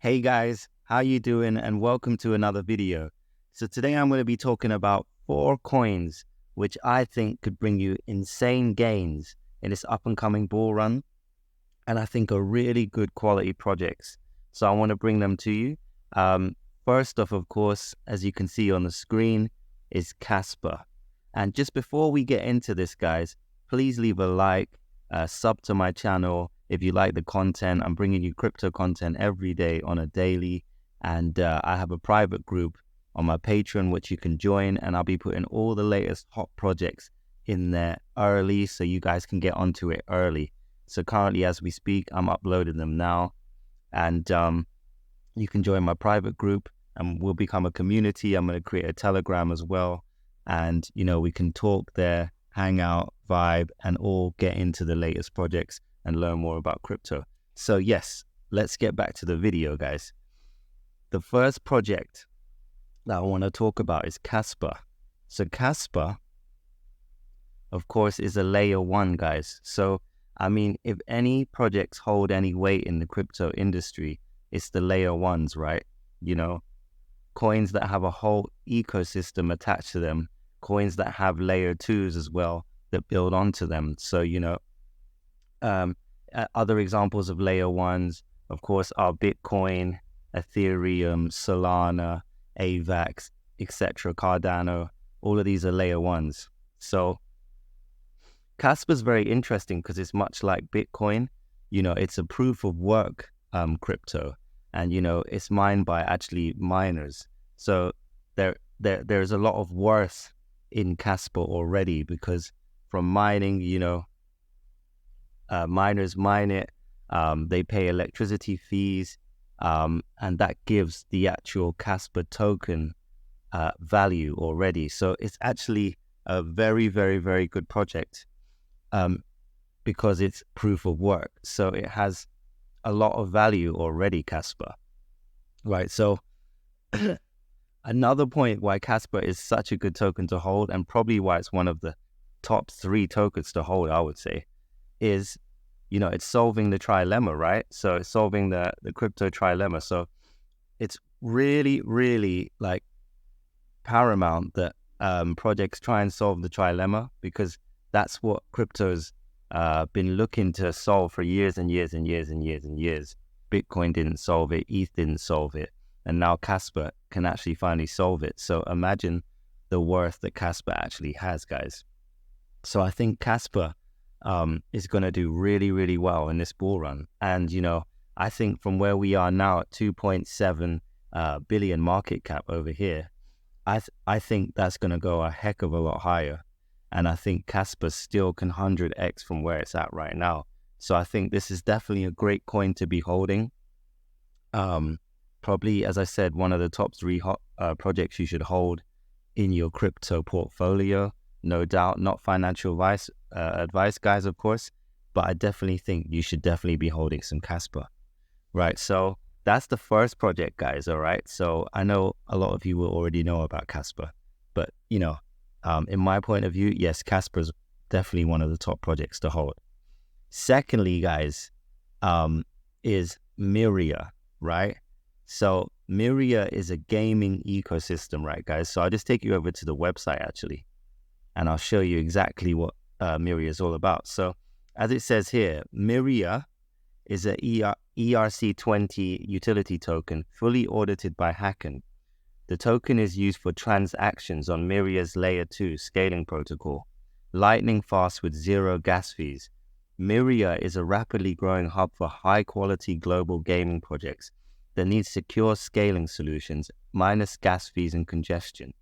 Hey guys, how you doing? And welcome to another video. So today I'm going to be talking about 4 coins which I think could bring you insane gains in this up and coming bull run, and I think are really good quality projects. So I want to bring them to you. First off, of course, as you can see on the screen, is Casper. And just before we get into this, guys, please leave a like, sub to my channel if you like the content. I'm bringing you crypto content every day on a daily, and I have a private group on my Patreon which you can join, and I'll be putting all the latest hot projects in there early so you guys can get onto it early. So currently, as we speak, I'm uploading them now, and you can join my private group and we'll become a community. I'm going to create a Telegram as well, and we can talk there, hang out, vibe, and all get into the latest projects and learn more about crypto. So yes, let's get back to the video, guys. The first project that I want to talk about is Casper. So Casper, of course, is a layer 1, guys. So I mean, if any projects hold any weight in the crypto industry, it's the layer 1s, right? Coins that have a whole ecosystem attached to them, coins that have layer 2s as well that build onto them. So, other examples of layer 1s, of course, are Bitcoin, Ethereum, Solana, AVAX, etc., Cardano. All of these are layer 1s. So Casper is very interesting because it's much like Bitcoin. It's a proof of work crypto, and it's mined by actually miners. So there's a lot of worth in Casper already, because from mining, miners mine it, they pay electricity fees, and that gives the actual Casper token value already. So it's actually a very, very, very good project, because it's proof of work. So it has a lot of value already, Casper, right? So another point why Casper is such a good token to hold, and probably why it's one of the top 3 tokens to hold, I would say, is, it's solving the trilemma, right? So it's solving the crypto trilemma. So it's really, really like paramount that projects try and solve the trilemma, because that's what crypto's been looking to solve for years and years and years and years and years. Bitcoin didn't solve it, ETH didn't solve it, and now Casper can actually finally solve it. So imagine the worth that Casper actually has, guys. So I think Casper is going to do really, really well in this bull run. And, I think from where we are now at 2.7 billion market cap over here, I think that's going to go a heck of a lot higher. And I think Casper still can 100x from where it's at right now. So I think this is definitely a great coin to be holding. Probably, as I said, one of the top 3 projects you should hold in your crypto portfolio. No doubt, not financial advice, guys, of course, but I definitely think you should definitely be holding some Casper, right? So that's the first project, guys, all right? So I know a lot of you will already know about Casper, but, in my point of view, yes, Casper is definitely one of the top projects to hold. Secondly, guys, is Mirria, right? So Mirria is a gaming ecosystem, right, guys? So I'll just take you over to the website, actually, and I'll show you exactly what Mirria is all about. So as it says here, Mirria is a ERC20 utility token fully audited by Hacken. The token is used for transactions on Mirria's Layer 2 scaling protocol, lightning fast with 0 gas fees. Mirria is a rapidly growing hub for high-quality global gaming projects that need secure scaling solutions, minus gas fees and congestion.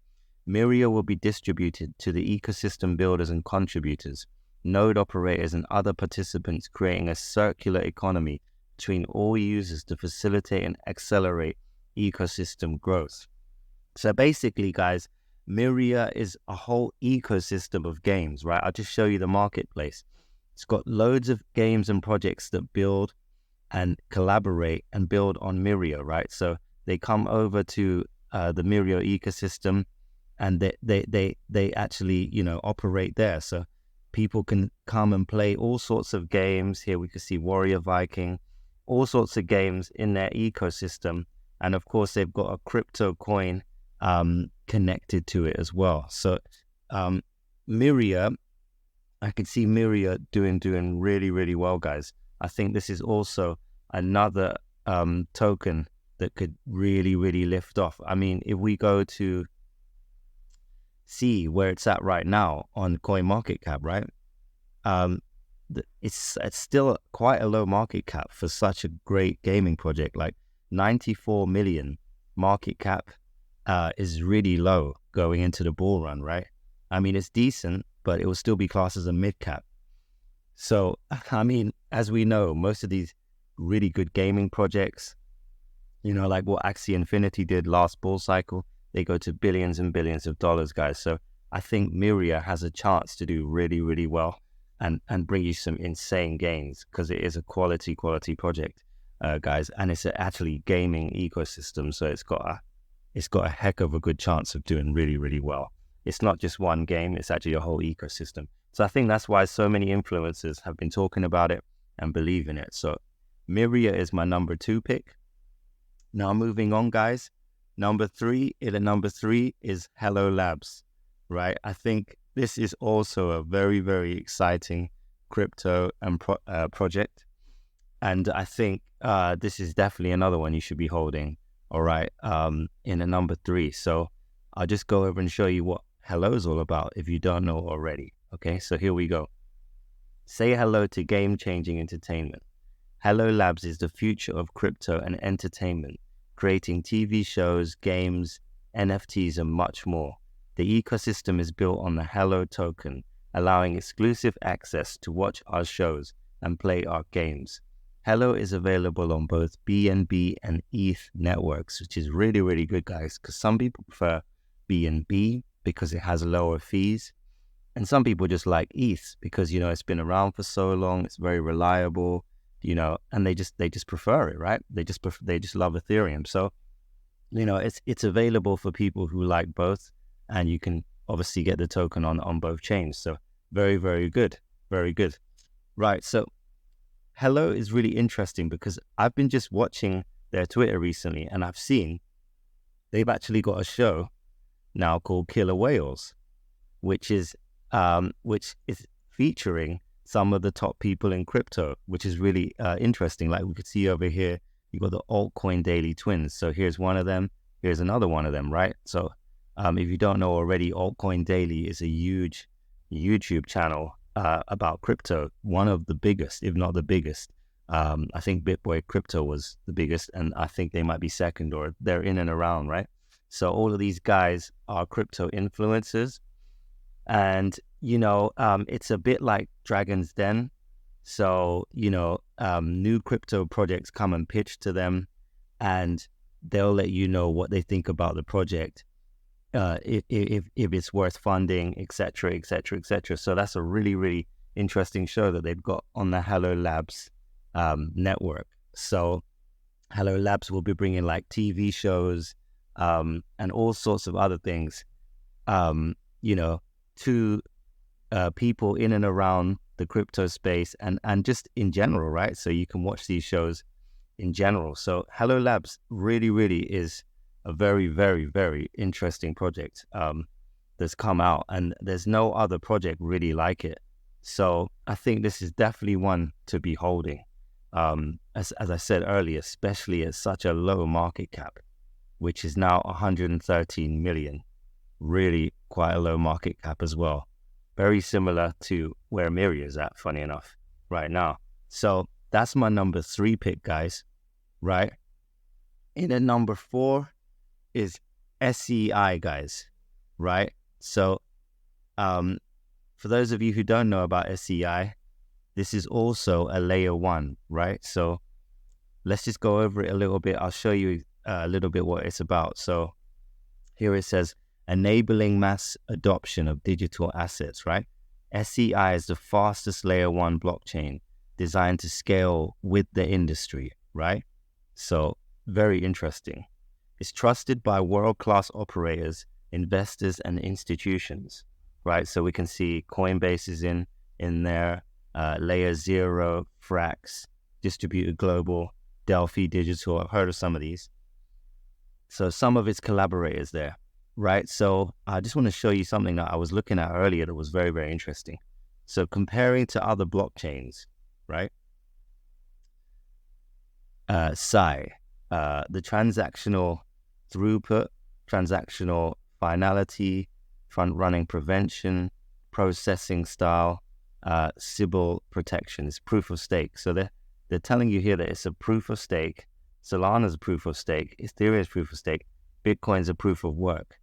Mirria will be distributed to the ecosystem builders and contributors, node operators, and other participants, creating a circular economy between all users to facilitate and accelerate ecosystem growth. So basically, guys, Mirria is a whole ecosystem of games, right? I'll just show you the marketplace. It's got loads of games and projects that build and collaborate and build on Mirria, right? So they come over to the Mirria ecosystem, and they actually, operate there. So people can come and play all sorts of games. Here we can see Warrior Viking, all sorts of games in their ecosystem. And of course, they've got a crypto coin connected to it as well. So Mirria, I could see Mirria doing really, really well, guys. I think this is also another token that could really, really lift off. I mean, if we go to see where it's at right now on CoinMarketCap, right? It's still quite a low market cap for such a great gaming project. Like 94 million market cap is really low going into the bull run, right? I mean, it's decent, but it will still be classed as a mid cap. So, I mean, as we know, most of these really good gaming projects, you know, like what Axie Infinity did last bull cycle, they go to billions and billions of dollars, guys. So I think Mirria has a chance to do really, really well and bring you some insane gains, because it is a quality project, guys. And it's actually gaming ecosystem. So it's got a heck of a good chance of doing really, really well. It's not just one game, it's actually a whole ecosystem. So I think that's why so many influencers have been talking about it and believe in it. So Mirria is my number 2 pick. Now moving on, guys. Number 3 is Hello Labs, right? I think this is also a very, very exciting crypto and project. And I think this is definitely another one you should be holding, all right, in a number 3. So I'll just go over and show you what Hello is all about if you don't know already. Okay, so here we go. Say hello to game-changing entertainment. Hello Labs is the future of crypto and entertainment, creating TV shows, games, NFTs, and much more. The ecosystem is built on the Hello token, allowing exclusive access to watch our shows and play our games. Hello is available on both BNB and ETH networks, which is really, really good, guys, because some people prefer BNB because it has lower fees. And some people just like ETH because, you know, it's been around for so long, it's very reliable, you know, and they just prefer it, right? They just love Ethereum. So, you know, it's available for people who like both, and you can obviously get the token on both chains. So very, very good. Very good. Right. So Hello is really interesting because I've been just watching their Twitter recently, and I've seen they've actually got a show now called Killer Whales, which is featuring some of the top people in crypto, which is really interesting. Like we could see over here, you got the altcoin daily twins. So here's one of them. Here's another one of them, right? So if you don't know already, Altcoin Daily is a huge YouTube channel about crypto, one of the biggest, if not the biggest. I think BitBoy Crypto was the biggest, and I think they might be second, or they're in and around, right? So all of these guys are crypto influencers, and you know, it's a bit like Dragon's Den. So you know, new crypto projects come and pitch to them, and they'll let you know what they think about the project, if it's worth funding, etc., etc., etc. So that's a really, really interesting show that they've got on the Hello Labs network. So Hello Labs will be bringing like TV shows and all sorts of other things, you know, to people in and around the crypto space and just in general, right? So you can watch these shows in general. So Hello Labs really, really is a very, very, very interesting project that's come out, and there's no other project really like it. So I think this is definitely one to be holding. As I said earlier, especially at such a low market cap, which is now 113 million, really quite a low market cap as well. Very similar to where Mirria is at, funny enough, right now. So that's my number 3 pick, guys, right? In at number 4 is SEI, guys, right? So for those of you who don't know about SEI, this is also a layer 1, right? So let's just go over it a little bit. I'll show you a little bit what it's about. So here it says, enabling mass adoption of digital assets, right? SEI is the fastest layer 1 blockchain designed to scale with the industry, right? So very interesting. It's trusted by world-class operators, investors, and institutions, right? So we can see Coinbase is in there, Layer 0, Frax, Distributed Global, Delphi Digital. I've heard of some of these. So some of its collaborators there, right? So I just want to show you something that I was looking at earlier that was very, very interesting. So comparing to other blockchains, right? Psi, the transactional throughput, transactional finality, front-running prevention, processing style, Sybil protection, it's proof of stake. So they're telling you here that it's a proof of stake, Solana's a proof of stake, Ethereum's proof of stake, Bitcoin's a proof of work.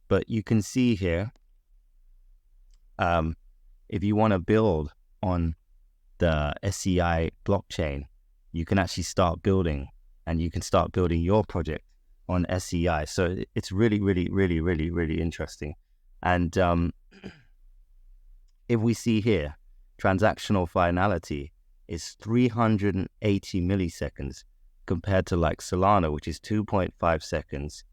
But you can see here, if you want to build on the SEI blockchain, you can actually start building, and you can start building your project on SEI. So it's really, really, really, really, really interesting. And if we see here, transactional finality is 380 milliseconds compared to like Solana, which is 2.5 seconds,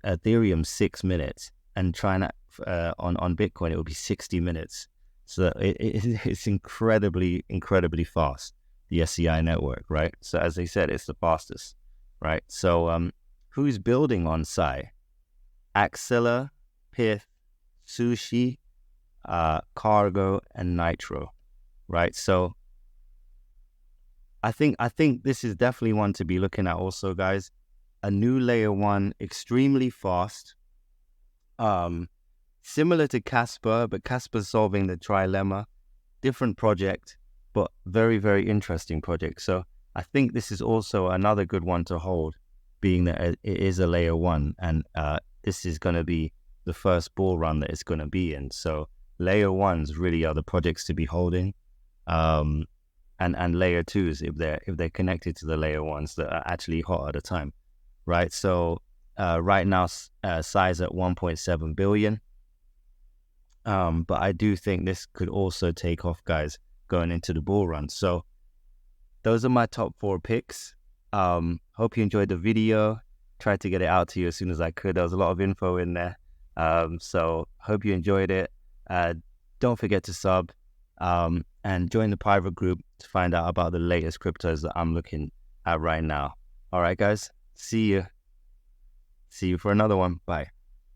Ethereum 6 minutes, and trying on Bitcoin it would be 60 minutes. So it's incredibly, incredibly fast, the SEI network, right? So as they said, it's the fastest, right? So who's building on Psi? Axela, Pith, Sushi, Cargo, and Nitro, right? So I think this is definitely one to be looking at also, guys. A new layer one, extremely fast, similar to Casper, but Casper's solving the trilemma. Different project, but very, very interesting project. So I think this is also another good one to hold, being that it is a layer one, and this is going to be the first bull run that it's going to be in. So layer ones really are the projects to be holding, and layer twos if they're connected to the layer ones that are actually hot at the time, right? So right now size at 1.7 billion. But I do think this could also take off, guys, going into the bull run. So those are my top 4 picks. Hope you enjoyed the video. Tried to get it out to you as soon as I could. There was a lot of info in there. So hope you enjoyed it. Don't forget to sub and join the private group to find out about the latest cryptos that I'm looking at right now. All right, guys. See you for another one. Bye.